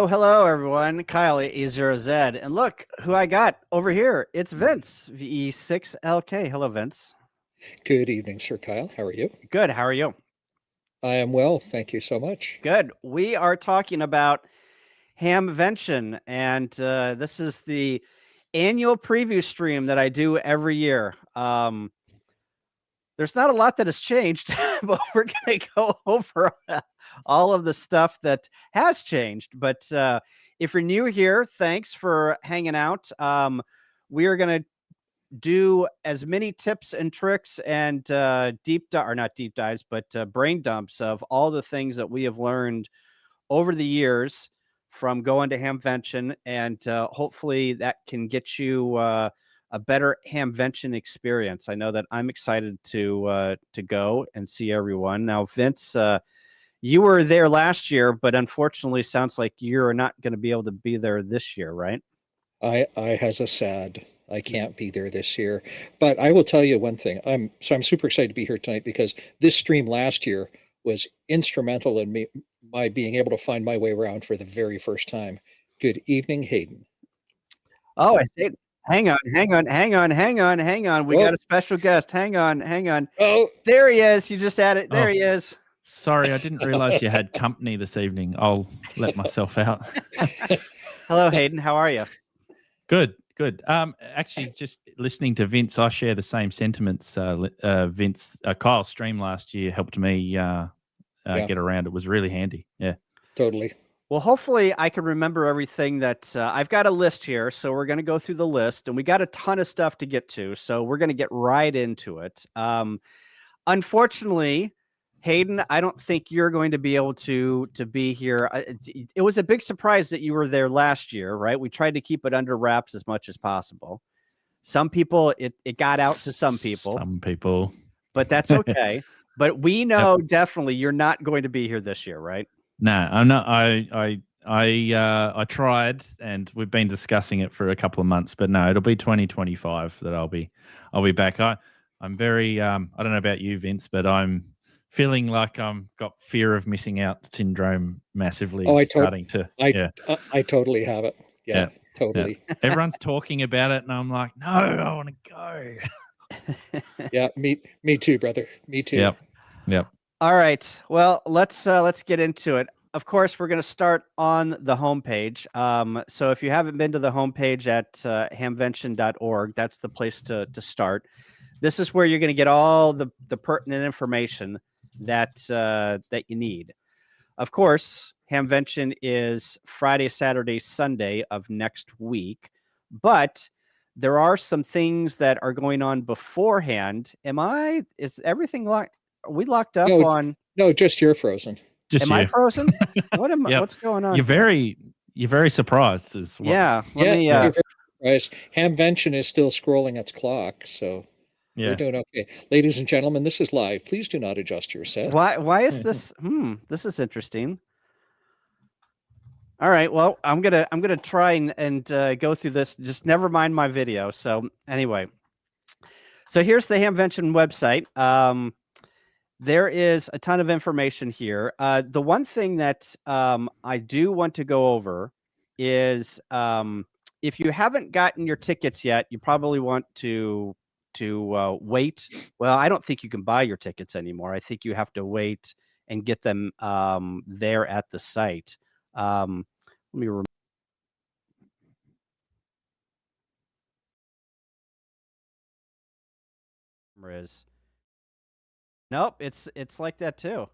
Hello, hello, everyone. Kyle E0Z. And look who I got over here. It's Vince, VE6LK. Hello, Vince. Good evening, Sir Kyle. How are you? Good. How are you? I am well. Thank you so much. Good. We are talking about Hamvention, and this is the annual preview stream that I do every year. There's not a lot that has changed, but we're going to go over all of the stuff that has changed. But if you're new here, thanks for hanging out. We are going to do as many tips and tricks and not deep dives, but brain dumps of all the things that we have learned over the years from going to Hamvention, and hopefully that can get you a better Hamvention experience. I know that I'm excited to go and see everyone. Now, Vince, you were there last year, but unfortunately, sounds like you're not going to be able to be there this year, right? I has a sad. I can't be there this year, but I will tell you one thing. I'm super excited to be here tonight because this stream last year was instrumental in my being able to find my way around for the very first time. Good evening, Hayden. Oh, I see. Hang on. We got a special guest. Hang on. Oh, there he is. You just added. There he is. Sorry, I didn't realize you had company this evening. I'll let myself out. Hello, Hayden. How are you? Good. Actually, just listening to Vince, I share the same sentiments. Vince, Kyle's stream last year helped me get around. It was really handy. Yeah. Totally. Well, hopefully I can remember everything that I've got a list here. So we're going to go through the list, and we got a ton of stuff to get to. So we're going to get right into it. Unfortunately, Hayden, I don't think you're going to be able to be here. It was a big surprise that you were there last year, right? We tried to keep it under wraps as much as possible. Some people, it got out to some people. But that's okay. But we know definitely you're not going to be here this year, right? No, I'm not. I tried, and we've been discussing it for a couple of months, but no, it'll be 2025 that I'll be back. I'm very I don't know about you, Vince, but I'm feeling like I'm got fear of missing out syndrome massively. I totally have it. Yeah. Totally. Yeah. Everyone's talking about it, and I'm like, no, I want to go. Yeah, me too, brother. Me too. Yep. All right. Well, let's get into it. Of course, we're going to start on the homepage. So if you haven't been to the homepage at hamvention.org, that's the place to start. This is where you're going to get all the pertinent information that you need. Of course, Hamvention is Friday, Saturday, Sunday of next week, but there are some things that are going on beforehand. Is everything locked? Are we locked up on? No, just you're frozen. I frozen? What's going on? You're very surprised as well. Yeah. You're very surprised. Hamvention is still scrolling its clock, so we're doing okay. Ladies and gentlemen, this is live. Please do not adjust your set. Why is this? This is interesting. All right. Well, I'm gonna try and go through this. Just never mind my video. So anyway, so here's the Hamvention website. There is a ton of information here. The one thing that I do want to go over is if you haven't gotten your tickets yet, you probably want to wait. Well, I don't think you can buy your tickets anymore. I think you have to wait and get them there at the site. Let me remember. Is nope, it's like that too.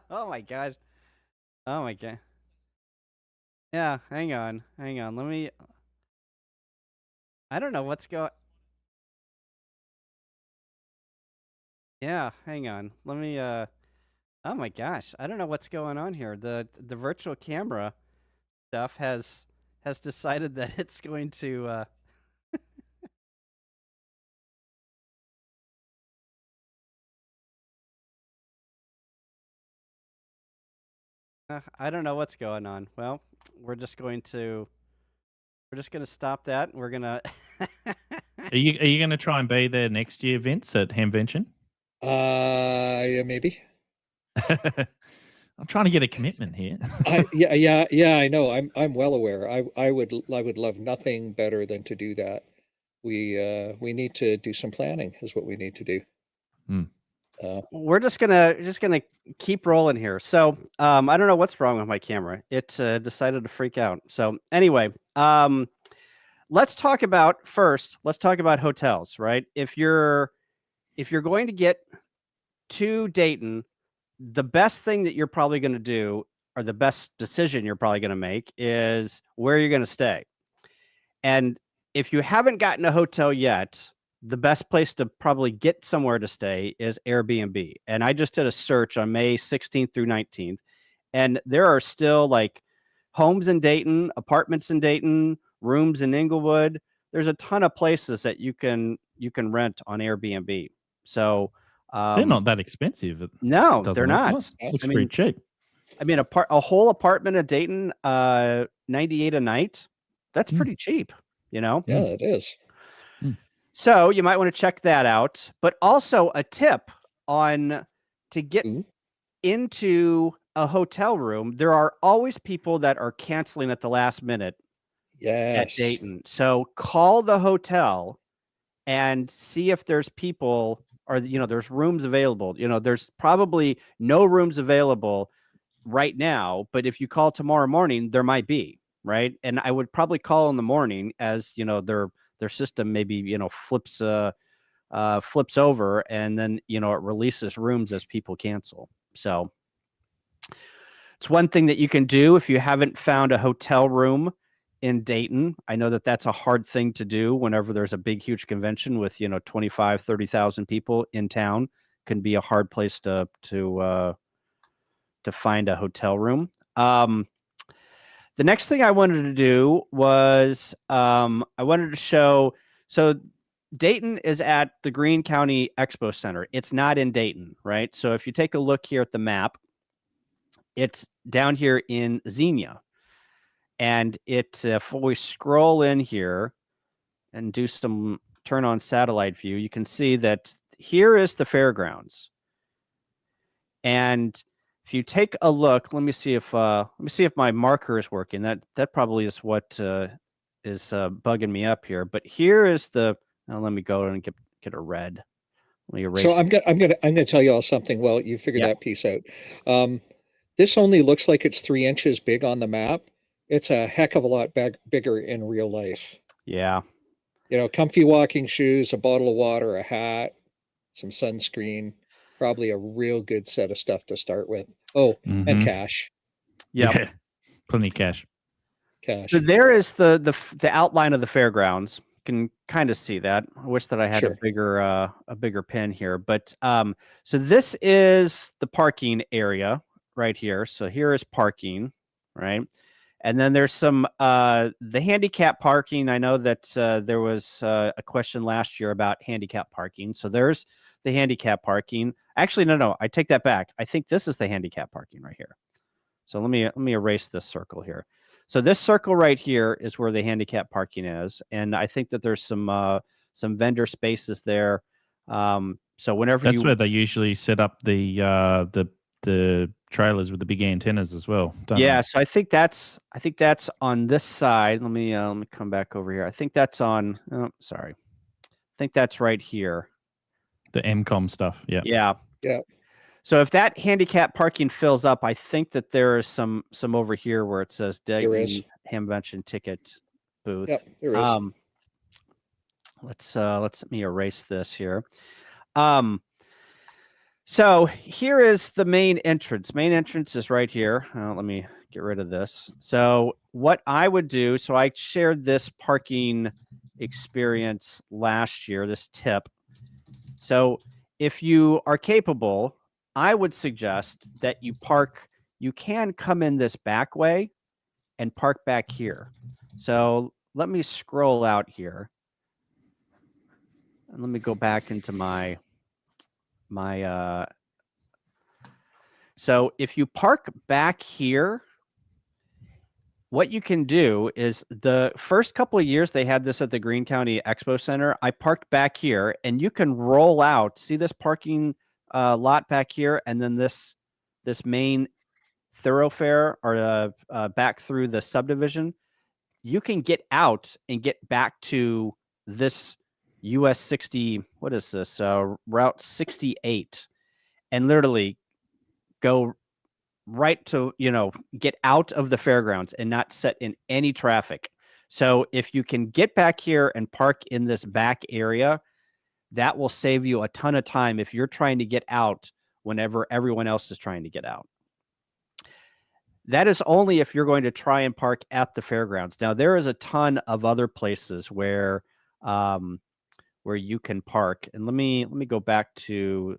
Oh my gosh. Oh my god. Yeah, hang on. Let me. I don't know what's going. Yeah, hang on. Let me. Oh my gosh, I don't know what's going on here. The virtual camera stuff has decided that it's going to. I don't know what's going on. Well, we're just going to stop that. We're gonna. Are you going to try and be there next year, Vince, at Hamvention? Yeah, maybe. I'm trying to get a commitment here. Yeah, I know. I'm well aware. I would love nothing better than to do that. We need to do some planning is what we need to do. Hmm. We're just gonna keep rolling here. So I don't know what's wrong with my camera. It decided to freak out. So anyway, let's talk about hotels, right? If you're going to get to Dayton, the best thing that you're probably going to do, or the best decision you're probably going to make, is where you're going to stay. And if you haven't gotten a hotel yet, the best place to probably get somewhere to stay is Airbnb. And I just did a search on May 16th through 19th, and there are still like homes in Dayton, apartments in Dayton, rooms in Inglewood. There's a ton of places that you can rent on Airbnb. So They're not that expensive. no, Doesn't they're look not. like. Looks pretty cheap. I mean, a whole apartment at Dayton, 98 a night. That's pretty cheap, you know? Yeah, it is. So you might want to check that out. But also a tip on to get into a hotel room. There are always people that are canceling at the last minute at Yes. Dayton. So call the hotel and see if there's people, or there's rooms available. There's probably no rooms available right now, but if you call tomorrow morning, there might be, right? And I would probably call in the morning, as their system maybe flips over, and then it releases rooms as people cancel. So it's one thing that you can do if you haven't found a hotel room in Dayton. I know that that's a hard thing to do whenever there's a big, huge convention with 25, 30,000 people in town. Can be a hard place to find a hotel room. The next thing I wanted to do was I wanted to show. So Dayton is at the Greene County Expo Center. It's not in Dayton, right? So if you take a look here at the map, it's down here in Xenia. And if we scroll in here and do some turn on satellite view, you can see that here is the Fairgrounds. And if you take a look, let me see if my marker is working. That probably is what is bugging me up here. But here is the. Now let me go and get a red. Let me erase. So I'm gonna tell you all something. Well, you figure that piece out. This only looks like it's 3 inches big on the map. It's a heck of a lot bigger in real life. Yeah. Comfy walking shoes, a bottle of water, a hat, some sunscreen, probably a real good set of stuff to start with. Oh, and cash. Yep. Yeah. Plenty of cash. So there is the outline of the Fairgrounds. You can kind of see that. I wish that I had a bigger pen here, but so this is the parking area right here. So here is parking, right? And then there's some the handicap parking. I know that there was a question last year about handicap parking. So there's the handicap parking. Actually, no, I take that back. I think this is the handicap parking right here. So let me erase this circle here. So this circle right here is where the handicap parking is, and I think that there's some vendor spaces there. So whenever that's where they usually set up the trailers with the big antennas as well. Yeah, so I think that's on this side. Let me come back over here. I think that's on. Oh, sorry, I think that's right here. The MCOM stuff. Yeah. Yeah. So if that handicap parking fills up, I think that there is some over here where it says Dayton Hamvention ticket booth. Yep, there is. Let me erase this here. So here is the main entrance. Main entrance is right here. Let me get rid of this. So what I would do, so I shared this parking experience last year, this tip. So if you are capable, I would suggest that you can come in this back way and park back here. So let me scroll out here. And let me go back into my so if you park back here, what you can do is the first couple of years they had this at the Greene County Expo Center. I parked back here, and you can roll out. See this parking lot back here, and then this main thoroughfare or back through the subdivision, you can get out and get back to this US 60, what is this? Route 68, and literally go right to, get out of the fairgrounds and not set in any traffic. So if you can get back here and park in this back area, that will save you a ton of time if you're trying to get out whenever everyone else is trying to get out. That is only if you're going to try and park at the fairgrounds. Now, there is a ton of other places where you can park. And let me go back to,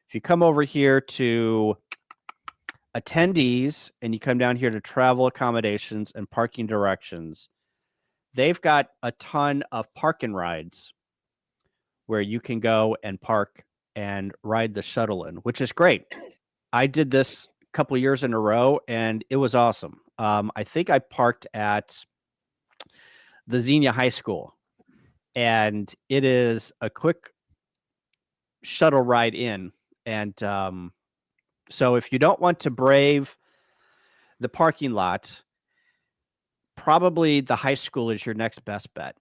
if you come over here to attendees and you come down here to travel accommodations and parking directions, they've got a ton of park and rides where you can go and park and ride the shuttle in, which is great. I did this a couple of years in a row and it was awesome. I think I parked at the Xenia High School, and it is a quick shuttle ride in. And so if you don't want to brave the parking lot, probably the high school is your next best bet.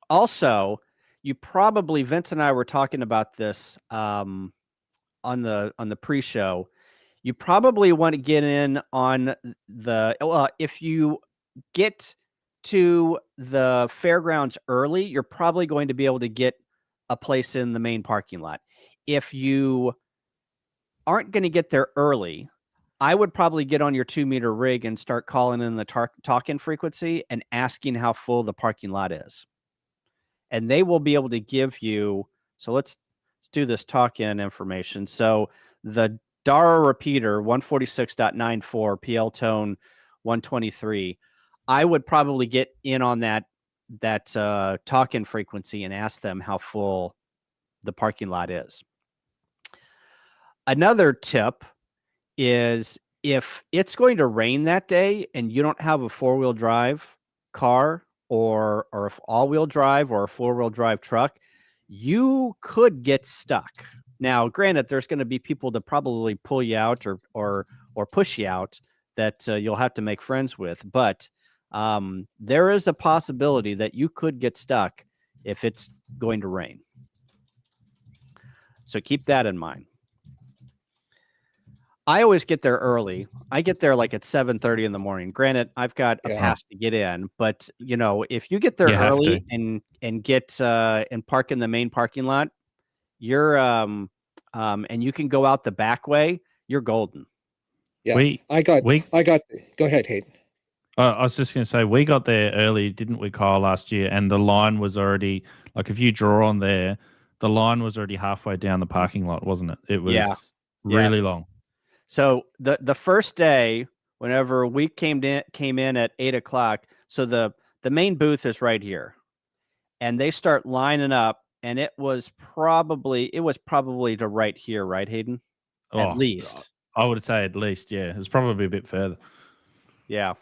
Also, you probably, Vince and I were talking about this on the pre-show. You probably want to get in on if you get to the fairgrounds early, you're probably going to be able to get a place in the main parking lot. If you aren't going to get there early, I would probably get on your 2-meter rig and start calling in the talk-in frequency and asking how full the parking lot is. And they will be able to give you, so let's do this talk-in information. So the DARA repeater 146.94 PL tone 123, I would probably get in on that talk-in frequency and ask them how full the parking lot is. Another tip is, if it's going to rain that day and you don't have a 4-wheel drive car or if all-wheel drive or a 4-wheel drive truck, you could get stuck. Now, granted, there's going to be people that probably pull you out or push you out that you'll have to make friends with, but there is a possibility that you could get stuck if it's going to rain. So keep that in mind. I always get there early. I get there like at 7:30 in the morning. Granted, I've got a pass to get in, but if you get there early and get and park in the main parking lot, you're and you can go out the back way, you're golden. Yeah, I got. Go ahead, Hayden. I was just going to say, we got there early, didn't we, Kyle, last year? And the line was already, like, if you draw on there, the line was already halfway down the parking lot, wasn't it? It was really long. So the first day, whenever we came in at 8:00, so the main booth is right here, and they start lining up, and it was probably to right here, right, Hayden? At least. I would say at least, yeah. It's probably a bit further. Yeah.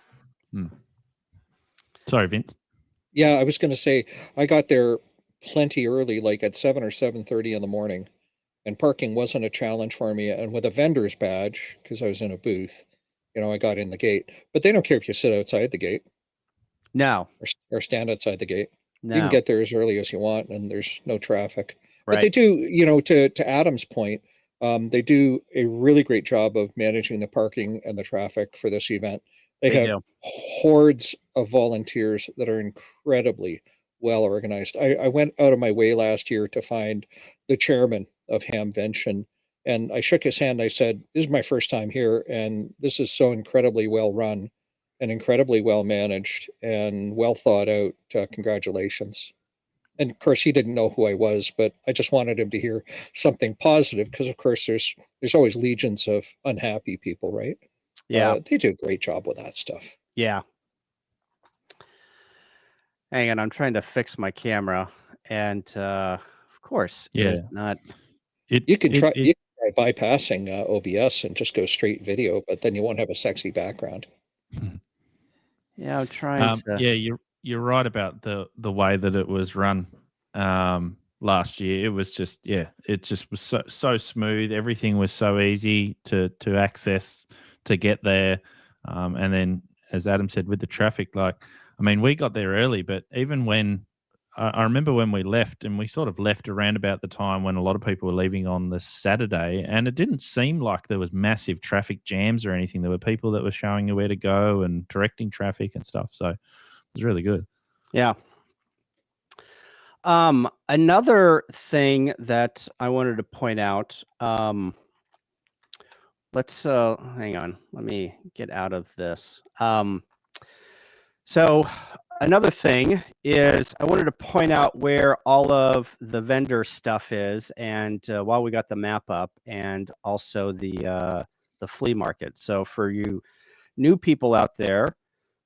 Sorry, Vince. Yeah, I was going to say, I got there plenty early, like at 7 or 7:30 in the morning, and parking wasn't a challenge for me. And with a vendor's badge, because I was in a booth, I got in the gate. But they don't care if you sit outside the gate. No. Or stand outside the gate. No. You can get there as early as you want, and there's no traffic. Right. But they do, to Adam's point, they do a really great job of managing the parking and the traffic for this event. They have hordes of volunteers that are incredibly well organized. I went out of my way last year to find the chairman of Hamvention, and I shook his hand. I said, "This is my first time here, and this is so incredibly well run and incredibly well managed and well thought out. Congratulations." And of course, he didn't know who I was, but I just wanted him to hear something positive, because of course there's always legions of unhappy people, right? Yeah. They do a great job with that stuff. Yeah. Hang on, I'm trying to fix my camera, and of course, it's not. You can try bypassing OBS and just go straight video, but then you won't have a sexy background. Yeah, I'm trying to. Yeah, you're right about the way that it was run. last year. It was just, it just was so smooth. Everything was so easy to access, to get there. And then, as Adam said, with the traffic, like, I mean, we got there early, but even when I remember when we left, and we sort of left around about the time when a lot of people were leaving on the Saturday, and it didn't seem like there was massive traffic jams or anything. There were people that were showing you where to go and directing traffic and stuff. So it was really good. Yeah. Another thing that I wanted to point out, let's hang on, let me get out of this. So another thing is I wanted to point out where all of the vendor stuff is, and while we got the map up, and also the flea market. So for you new people out there,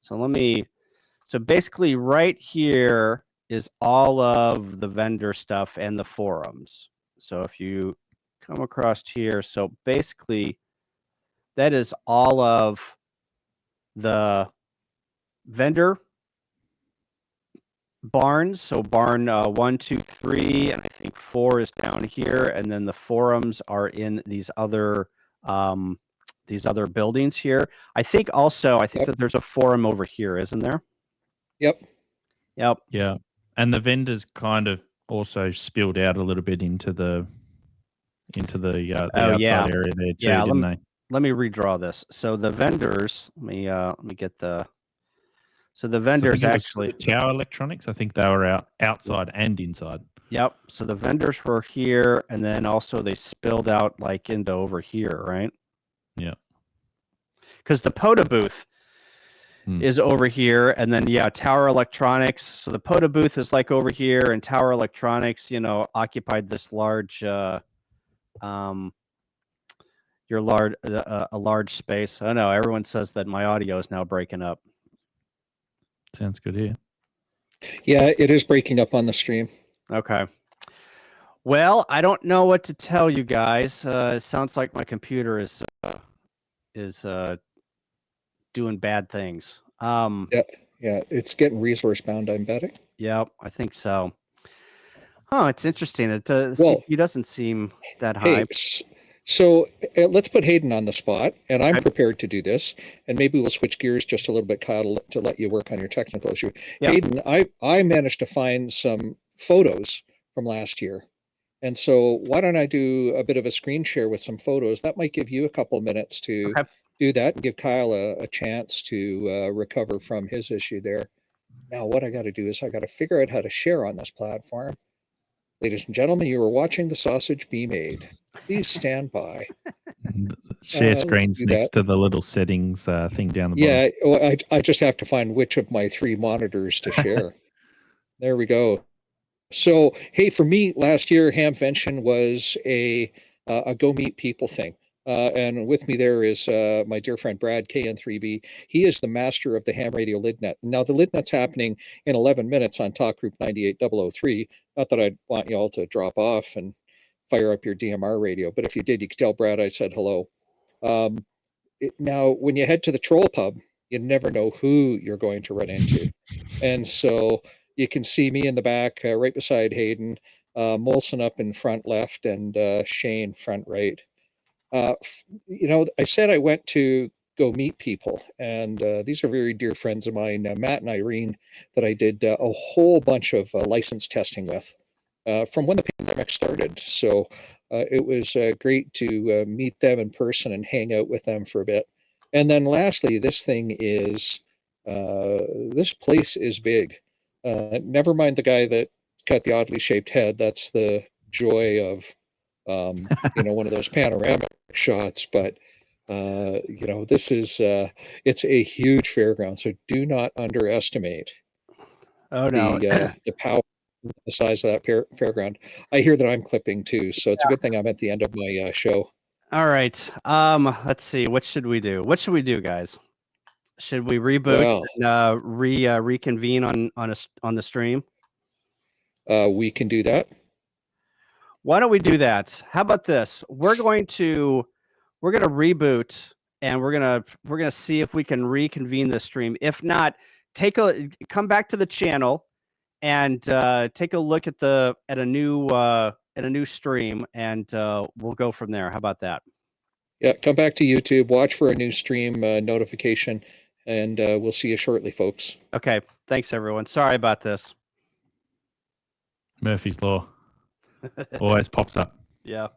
so basically right here is all of the vendor stuff and the forums. So if you come across here, so basically that is all of the vendor barns. So barn 1, 2, 3, and I think 4 is down here, and then the forums are in these other buildings here. I think that there's a forum over here, isn't there? Yep. Yeah. And the vendors kind of also spilled out a little bit into the outside area there too, didn't they? Let me redraw this. So the vendors, let me get the. So the vendors actually Tower Electronics. I think they were outside and inside. Yep. So the vendors were here, and then also they spilled out like into over here, right? Yeah. Because the POTA booth is over here, and then Tower Electronics. So the POTA booth is like over here, and Tower Electronics, occupied this large, a large space. I know everyone says that my audio is now breaking up. Sounds good here. Yeah, it is breaking up on the stream. Okay. Well, I don't know what to tell you guys. It sounds like my computer is doing bad things. Yeah, it's getting resource bound, I'm betting. Yeah, I think so. Oh, it's interesting. He doesn't seem that high. Hey, so let's put Hayden on the spot, and I'm prepared to do this, and maybe we'll switch gears just a little bit, Kyle, to let you work on your technical issue. Yeah. Hayden, I managed to find some photos from last year, and so why don't I do a bit of a screen share with some photos? That might give you a couple of minutes to do that and give Kyle a chance to recover from his issue there. Now, what I got to do is I got to figure out how to share on this platform. Ladies and gentlemen, you are watching the sausage be made. Please stand by. Share screens next to the little settings thing down the bottom. Yeah, well, I just have to find which of my 3 monitors to share. There we go. So, hey, for me, last year, Hamvention was a Go Meet People thing. And with me there is my dear friend Brad KN3B. He is the master of the ham radio LidNet. Now, the LidNet's happening in 11 minutes on Talk Group 98003. Not that I'd want you all to drop off and fire up your DMR radio, but if you did, you could tell Brad I said hello. Now, when you head to the Troll Pub, you never know who you're going to run into. And so you can see me in the back, right beside Hayden, Molson up in front left, and Shane front right. I said I went to go meet people, and these are very dear friends of mine, Matt and Irene, that I did a whole bunch of license testing with from when the pandemic started. So it was great to meet them in person and hang out with them for a bit. And then lastly, this place is big. Never mind the guy that got the oddly shaped head. That's the joy of one of those panoramic shots, but this is it's a huge fairground, so do not underestimate the power, the size of that fairground. I hear that I'm clipping too, so it's a good thing I'm at the end of my show. All right, let's see, what should we do, guys? Should we reboot and reconvene on the stream? We can do that. Why don't we do that? How about this? We're going to reboot, and we're gonna see if we can reconvene the stream. If not, come back to the channel and take a look at a new stream, and we'll go from there. How about that? Yeah, come back to YouTube, watch for a new stream notification, and we'll see you shortly, folks. Okay. Thanks, everyone. Sorry about this. Murphy's Law always pops up. Yeah.